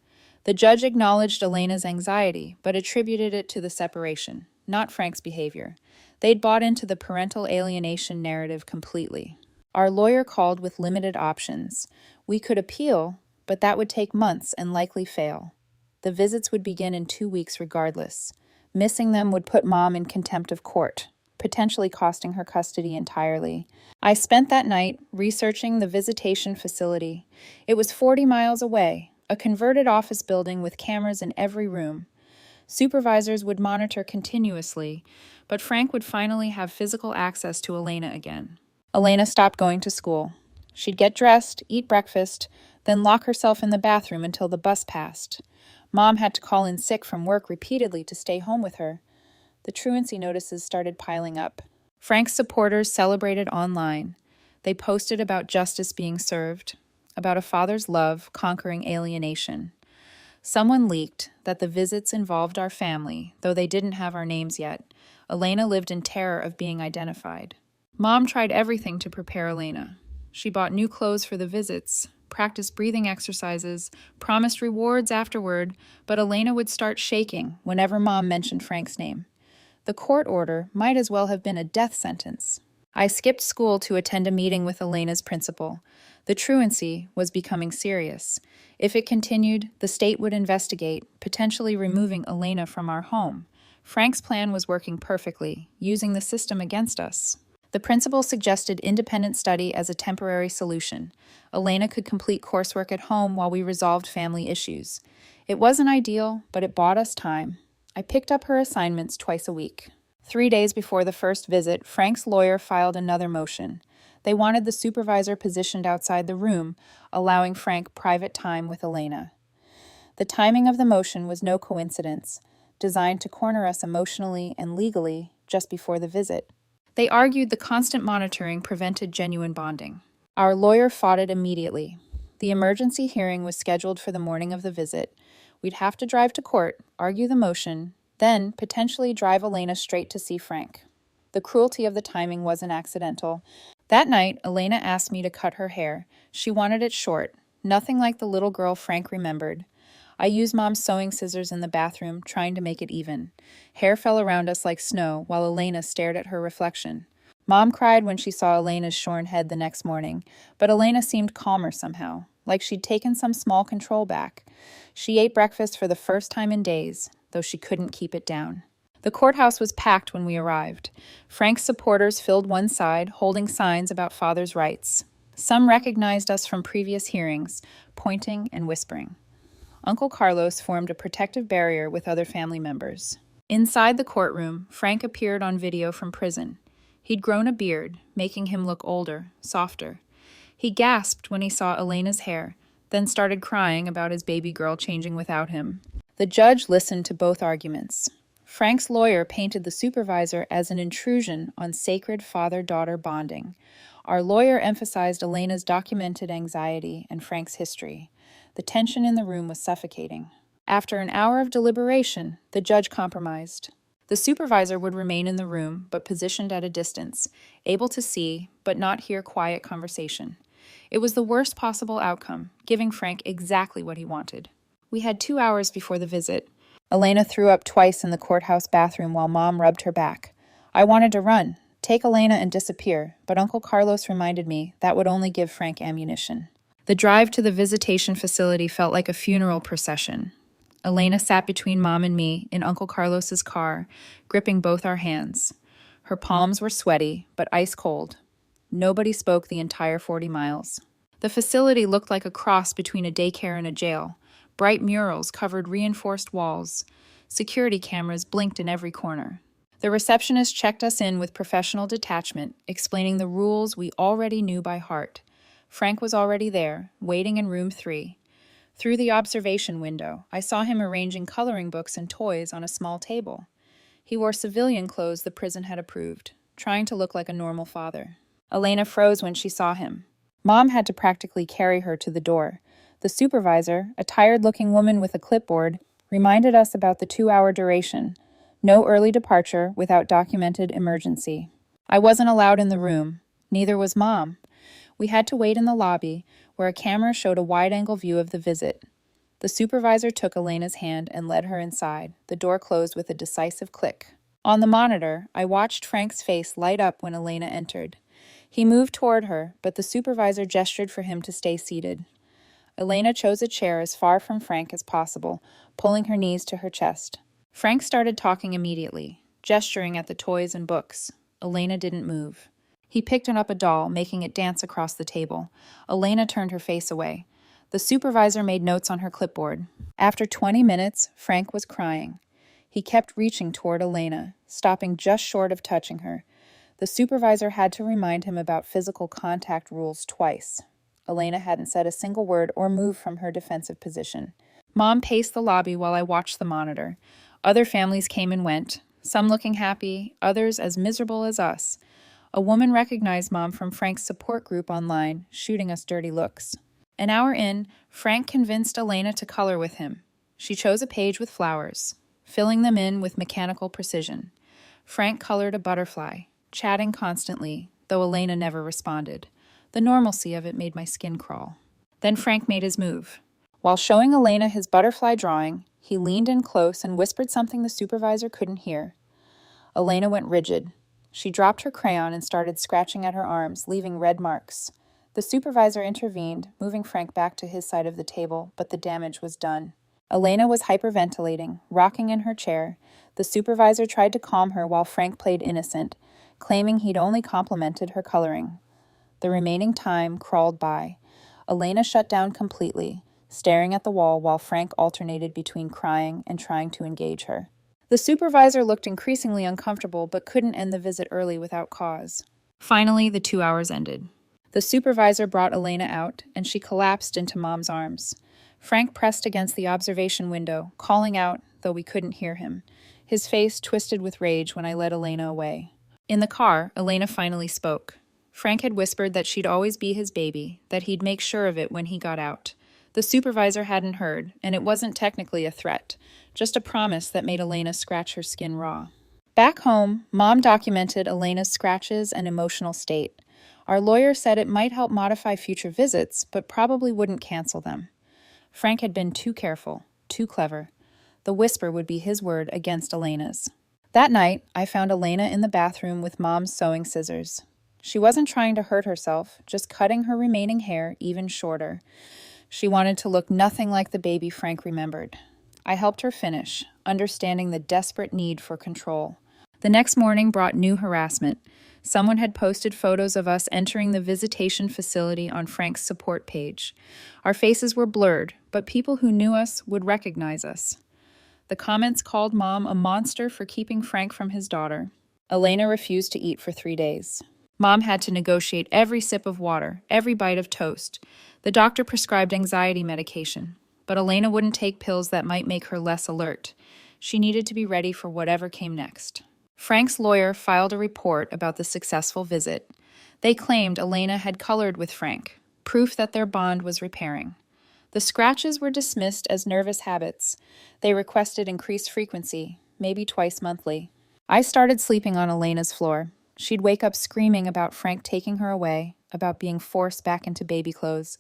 The judge acknowledged Elena's anxiety, but attributed it to the separation, not Frank's behavior. They'd bought into the parental alienation narrative completely. Our lawyer called with limited options. We could appeal, but that would take months and likely fail. The visits would begin in 2 weeks regardless. Missing them would put Mom in contempt of court, potentially costing her custody entirely. I spent that night researching the visitation facility. It was 40 miles away, a converted office building with cameras in every room. Supervisors would monitor continuously, but Frank would finally have physical access to Elena again. Elena stopped going to school. She'd get dressed, eat breakfast, then lock herself in the bathroom until the bus passed. Mom had to call in sick from work repeatedly to stay home with her. The truancy notices started piling up. Frank's supporters celebrated online. They posted about justice being served, about a father's love conquering alienation. Someone leaked that the visits involved our family, though they didn't have our names yet. Elena lived in terror of being identified. Mom tried everything to prepare Elena. She bought new clothes for the visits, practiced breathing exercises, promised rewards afterward, but Elena would start shaking whenever Mom mentioned Frank's name. The court order might as well have been a death sentence. I skipped school to attend a meeting with Elena's principal. The truancy was becoming serious. If it continued, the state would investigate, potentially removing Elena from our home. Frank's plan was working perfectly, using the system against us. The principal suggested independent study as a temporary solution. Elena could complete coursework at home while we resolved family issues. It wasn't ideal, but it bought us time. I picked up her assignments twice a week. 3 days before the first visit, Frank's lawyer filed another motion. They wanted the supervisor positioned outside the room, allowing Frank private time with Elena. The timing of the motion was no coincidence, designed to corner us emotionally and legally just before the visit. They argued the constant monitoring prevented genuine bonding. Our lawyer fought it immediately. The emergency hearing was scheduled for the morning of the visit. We'd have to drive to court, argue the motion, then potentially drive Elena straight to see Frank. The cruelty of the timing wasn't accidental. That night, Elena asked me to cut her hair. She wanted it short, nothing like the little girl Frank remembered. I used Mom's sewing scissors in the bathroom, trying to make it even. Hair fell around us like snow, while Elena stared at her reflection. Mom cried when she saw Elena's shorn head the next morning, but Elena seemed calmer somehow, like she'd taken some small control back. She ate breakfast for the first time in days, though she couldn't keep it down. The courthouse was packed when we arrived. Frank's supporters filled one side, holding signs about father's rights. Some recognized us from previous hearings, pointing and whispering. Uncle Carlos formed a protective barrier with other family members. Inside the courtroom, Frank appeared on video from prison. He'd grown a beard, making him look older, softer. He gasped when he saw Elena's hair, then started crying about his baby girl changing without him. The judge listened to both arguments. Frank's lawyer painted the supervisor as an intrusion on sacred father-daughter bonding. Our lawyer emphasized Elena's documented anxiety and Frank's history. The tension in the room was suffocating. After an hour of deliberation, the judge compromised. The supervisor would remain in the room, but positioned at a distance, able to see, but not hear quiet conversation. It was the worst possible outcome, giving Frank exactly what he wanted. We had 2 hours before the visit. Elena threw up twice in the courthouse bathroom while Mom rubbed her back. I wanted to run, take Elena and disappear, but Uncle Carlos reminded me that would only give Frank ammunition. The drive to the visitation facility felt like a funeral procession. Elena sat between Mom and me in Uncle Carlos's car, gripping both our hands. Her palms were sweaty, but ice cold. Nobody spoke the entire 40 miles. The facility looked like a cross between a daycare and a jail. Bright murals covered reinforced walls. Security cameras blinked in every corner. The receptionist checked us in with professional detachment, explaining the rules we already knew by heart. Frank was already there, waiting in room 3. Through the observation window, I saw him arranging coloring books and toys on a small table. He wore civilian clothes the prison had approved, trying to look like a normal father. Elena froze when she saw him. Mom had to practically carry her to the door. The supervisor, a tired-looking woman with a clipboard, reminded us about the 2-hour duration. No early departure without documented emergency. I wasn't allowed in the room. Neither was Mom. We had to wait in the lobby, where a camera showed a wide-angle view of the visit. The supervisor took Elena's hand and led her inside. The door closed with a decisive click. On the monitor, I watched Frank's face light up when Elena entered. He moved toward her, but the supervisor gestured for him to stay seated. Elena chose a chair as far from Frank as possible, pulling her knees to her chest. Frank started talking immediately, gesturing at the toys and books. Elena didn't move. He picked up a doll, making it dance across the table. Elena turned her face away. The supervisor made notes on her clipboard. After 20 minutes, Frank was crying. He kept reaching toward Elena, stopping just short of touching her. The supervisor had to remind him about physical contact rules twice. Elena hadn't said a single word or moved from her defensive position. Mom paced the lobby while I watched the monitor. Other families came and went, some looking happy, others as miserable as us. A woman recognized Mom from Frank's support group online, shooting us dirty looks. An hour in, Frank convinced Elena to color with him. She chose a page with flowers, filling them in with mechanical precision. Frank colored a butterfly, chatting constantly, though Elena never responded. The normalcy of it made my skin crawl. Then Frank made his move. While showing Elena his butterfly drawing, he leaned in close and whispered something the supervisor couldn't hear. Elena went rigid. She dropped her crayon and started scratching at her arms, leaving red marks. The supervisor intervened, moving Frank back to his side of the table, but the damage was done. Elena was hyperventilating, rocking in her chair. The supervisor tried to calm her while Frank played innocent, claiming he'd only complimented her coloring. The remaining time crawled by. Elena shut down completely, staring at the wall while Frank alternated between crying and trying to engage her. The supervisor looked increasingly uncomfortable but couldn't end the visit early without cause. Finally, the 2 hours ended. The supervisor brought Elena out, and she collapsed into Mom's arms. Frank pressed against the observation window, calling out, though we couldn't hear him. His face twisted with rage when I led Elena away. In the car, Elena finally spoke. Frank had whispered that she'd always be his baby, that he'd make sure of it when he got out. The supervisor hadn't heard, and it wasn't technically a threat, just a promise that made Elena scratch her skin raw. Back home, Mom documented Elena's scratches and emotional state. Our lawyer said it might help modify future visits, but probably wouldn't cancel them. Frank had been too careful, too clever. The whisper would be his word against Elena's. That night, I found Elena in the bathroom with Mom's sewing scissors. She wasn't trying to hurt herself, just cutting her remaining hair even shorter. She wanted to look nothing like the baby Frank remembered. I helped her finish, understanding the desperate need for control. The next morning brought new harassment. Someone had posted photos of us entering the visitation facility on Frank's support page. Our faces were blurred, but people who knew us would recognize us. The comments called Mom a monster for keeping Frank from his daughter. Elena refused to eat for 3 days. Mom had to negotiate every sip of water, every bite of toast. The doctor prescribed anxiety medication, but Elena wouldn't take pills that might make her less alert. She needed to be ready for whatever came next. Frank's lawyer filed a report about the successful visit. They claimed Elena had colored with Frank, proof that their bond was repairing. The scratches were dismissed as nervous habits. They requested increased frequency, maybe twice monthly. I started sleeping on Elena's floor. She'd wake up screaming about Frank taking her away, about being forced back into baby clothes.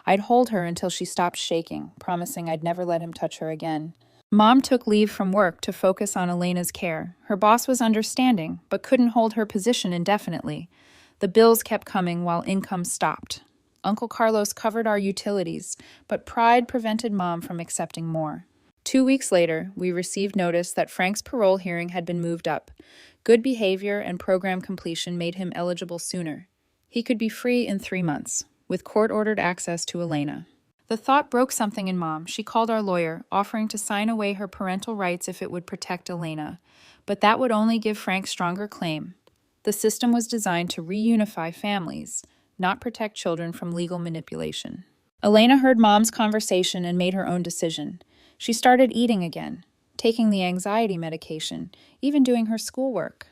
I'd hold her until she stopped shaking, promising I'd never let him touch her again. Mom took leave from work to focus on Elena's care. Her boss was understanding, but couldn't hold her position indefinitely. The bills kept coming while income stopped. Uncle Carlos covered our utilities, but pride prevented Mom from accepting more. 2 weeks later, we received notice that Frank's parole hearing had been moved up. Good behavior and program completion made him eligible sooner. He could be free in 3 months, with court-ordered access to Elena. The thought broke something in Mom. She called our lawyer, offering to sign away her parental rights if it would protect Elena. But that would only give Frank stronger claim. The system was designed to reunify families, not protect children from legal manipulation. Elena heard Mom's conversation and made her own decision. She started eating again, taking the anxiety medication, even doing her schoolwork.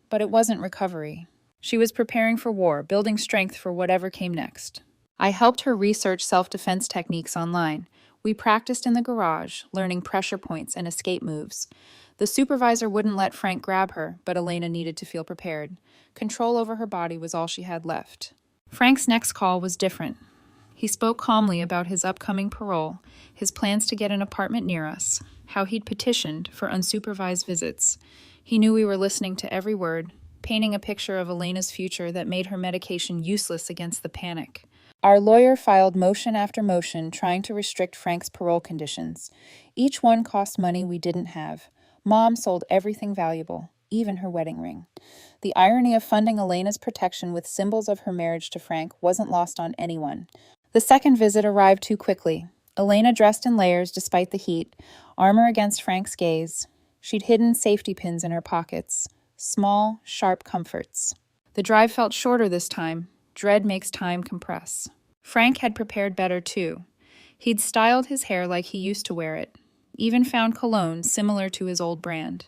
But it wasn't recovery. She was preparing for war, building strength for whatever came next. I helped her research self-defense techniques online. We practiced in the garage, learning pressure points and escape moves. The supervisor wouldn't let Frank grab her, but Elena needed to feel prepared. Control over her body was all she had left. Frank's next call was different. He spoke calmly about his upcoming parole, his plans to get an apartment near us, how he'd petitioned for unsupervised visits. He knew we were listening to every word, painting a picture of Elena's future that made her medication useless against the panic. Our lawyer filed motion after motion trying to restrict Frank's parole conditions. Each one cost money we didn't have. Mom sold everything valuable, even her wedding ring. The irony of funding Elena's protection with symbols of her marriage to Frank wasn't lost on anyone. The second visit arrived too quickly. Elena dressed in layers despite the heat, armor against Frank's gaze. She'd hidden safety pins in her pockets. Small, sharp comforts. The drive felt shorter this time. Dread makes time compress. Frank had prepared better, too. He'd styled his hair like he used to wear it, even found cologne similar to his old brand.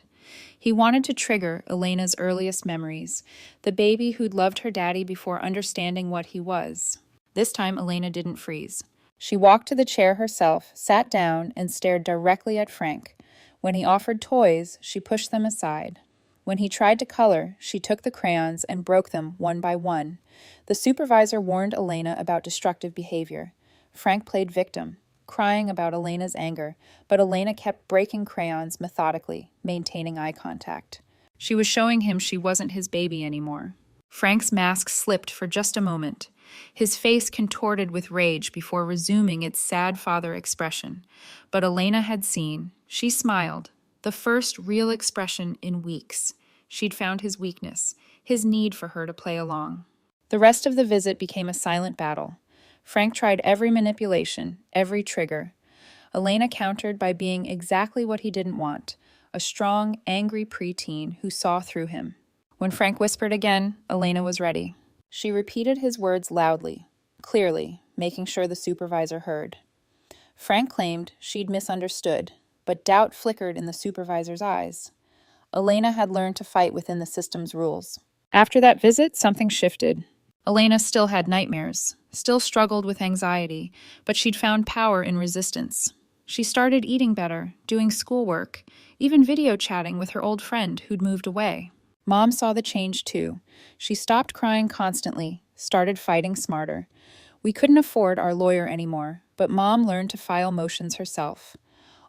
He wanted to trigger Elena's earliest memories, the baby who'd loved her daddy before understanding what he was. This time, Elena didn't freeze. She walked to the chair herself, sat down, and stared directly at Frank. When he offered toys, she pushed them aside. When he tried to color, she took the crayons and broke them one by one. The supervisor warned Elena about destructive behavior. Frank played victim, crying about Elena's anger, but Elena kept breaking crayons methodically, maintaining eye contact. She was showing him she wasn't his baby anymore. Frank's mask slipped for just a moment. His face contorted with rage before resuming its sad father expression. But Elena had seen. She smiled. The first real expression in weeks. She'd found his weakness, his need for her to play along. The rest of the visit became a silent battle. Frank tried every manipulation, every trigger. Elena countered by being exactly what he didn't want, a strong, angry preteen who saw through him. When Frank whispered again, Elena was ready. She repeated his words loudly, clearly, making sure the supervisor heard. Frank claimed she'd misunderstood, but doubt flickered in the supervisor's eyes. Elena had learned to fight within the system's rules. After that visit, something shifted. Elena still had nightmares, still struggled with anxiety, but she'd found power in resistance. She started eating better, doing schoolwork, even video chatting with her old friend who'd moved away. Mom saw the change too. She stopped crying constantly, started fighting smarter. We couldn't afford our lawyer anymore, but Mom learned to file motions herself.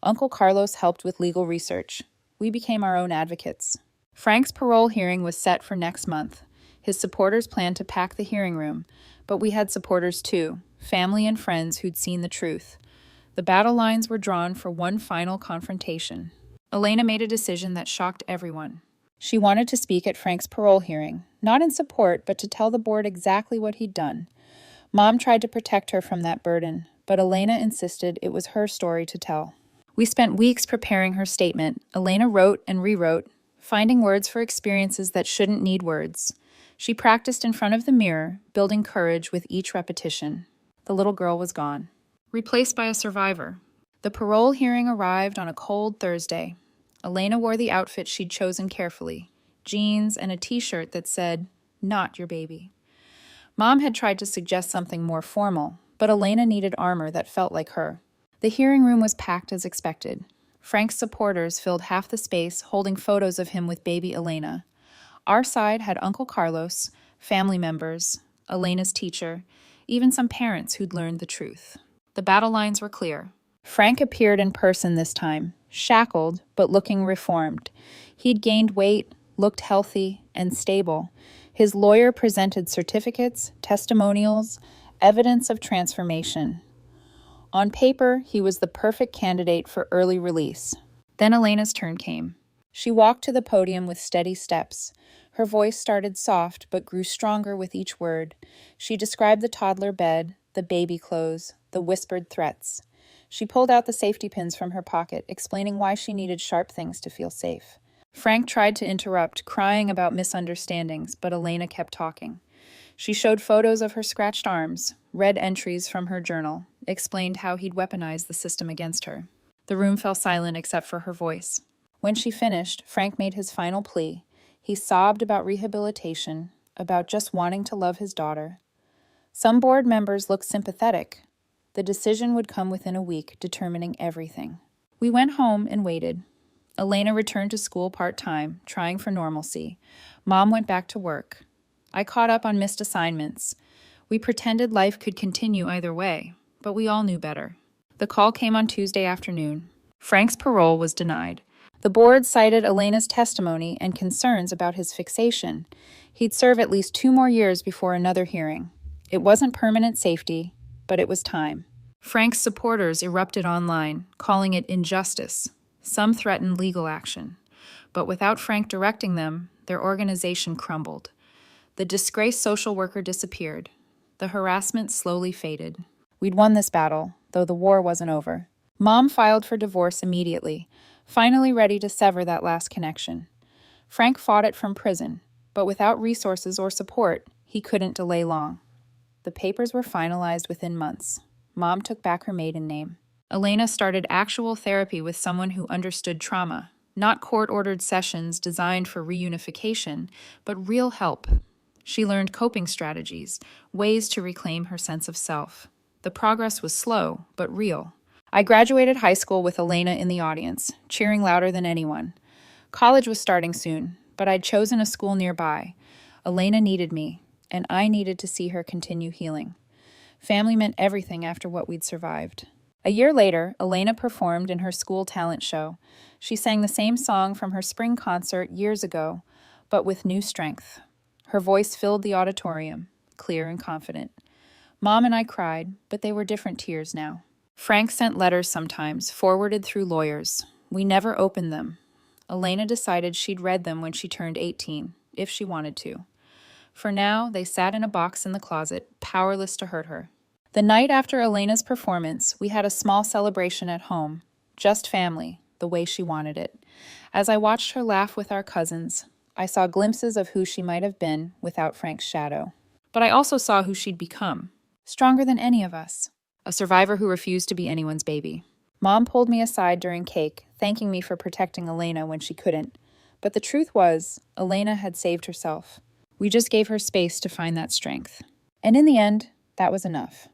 Uncle Carlos helped with legal research. We became our own advocates. Frank's parole hearing was set for next month. His supporters planned to pack the hearing room, but we had supporters too, family and friends who'd seen the truth. The battle lines were drawn for one final confrontation. Elena made a decision that shocked everyone. She wanted to speak at Frank's parole hearing, not in support, but to tell the board exactly what he'd done. Mom tried to protect her from that burden, but Elena insisted it was her story to tell. We spent weeks preparing her statement. Elena wrote and rewrote, finding words for experiences that shouldn't need words. She practiced in front of the mirror, building courage with each repetition. The little girl was gone, replaced by a survivor. The parole hearing arrived on a cold Thursday. Elena wore the outfit she'd chosen carefully, jeans and a t-shirt that said, "Not your baby." Mom had tried to suggest something more formal, but Elena needed armor that felt like her. The hearing room was packed as expected. Frank's supporters filled half the space, holding photos of him with baby Elena. Our side had Uncle Carlos, family members, Elena's teacher, even some parents who'd learned the truth. The battle lines were clear. Frank appeared in person this time, shackled but looking reformed. He'd gained weight, looked healthy, and stable. His lawyer presented certificates, testimonials, evidence of transformation. On paper, he was the perfect candidate for early release. Then Elena's turn came. She walked to the podium with steady steps. Her voice started soft but grew stronger with each word. She described the toddler bed, the baby clothes, the whispered threats. She pulled out the safety pins from her pocket, explaining why she needed sharp things to feel safe. Frank tried to interrupt, crying about misunderstandings, but Elena kept talking. She showed photos of her scratched arms, read entries from her journal, explained how he'd weaponized the system against her. The room fell silent except for her voice. When she finished, Frank made his final plea. He sobbed about rehabilitation, about just wanting to love his daughter. Some board members looked sympathetic. The decision would come within a week, determining everything. We went home and waited. Elena returned to school part-time, trying for normalcy. Mom went back to work. I caught up on missed assignments. We pretended life could continue either way, but we all knew better. The call came on Tuesday afternoon. Frank's parole was denied. The board cited Elena's testimony and concerns about his fixation. He'd serve at least 2 more years before another hearing. It wasn't permanent safety, but it was time. Frank's supporters erupted online, calling it injustice. Some threatened legal action. But without Frank directing them, their organization crumbled. The disgraced social worker disappeared. The harassment slowly faded. We'd won this battle, though the war wasn't over. Mom filed for divorce immediately, finally ready to sever that last connection. Frank fought it from prison, but without resources or support, he couldn't delay long. The papers were finalized within months. Mom took back her maiden name. Elena started actual therapy with someone who understood trauma, not court-ordered sessions designed for reunification, but real help. She learned coping strategies, ways to reclaim her sense of self. The progress was slow, but real. I graduated high school with Elena in the audience, cheering louder than anyone. College was starting soon, but I'd chosen a school nearby. Elena needed me, and I needed to see her continue healing. Family meant everything after what we'd survived. A year later, Elena performed in her school talent show. She sang the same song from her spring concert years ago, but with new strength. Her voice filled the auditorium, clear and confident. Mom and I cried, but they were different tears now. Frank sent letters sometimes, forwarded through lawyers. We never opened them. Elena decided she'd read them when she turned 18, if she wanted to. For now, they sat in a box in the closet, powerless to hurt her. The night after Elena's performance, we had a small celebration at home. Just family, the way she wanted it. As I watched her laugh with our cousins, I saw glimpses of who she might have been without Frank's shadow. But I also saw who she'd become. Stronger than any of us. A survivor who refused to be anyone's baby. Mom pulled me aside during cake, thanking me for protecting Elena when she couldn't. But the truth was, Elena had saved herself. We just gave her space to find that strength. And in the end, that was enough.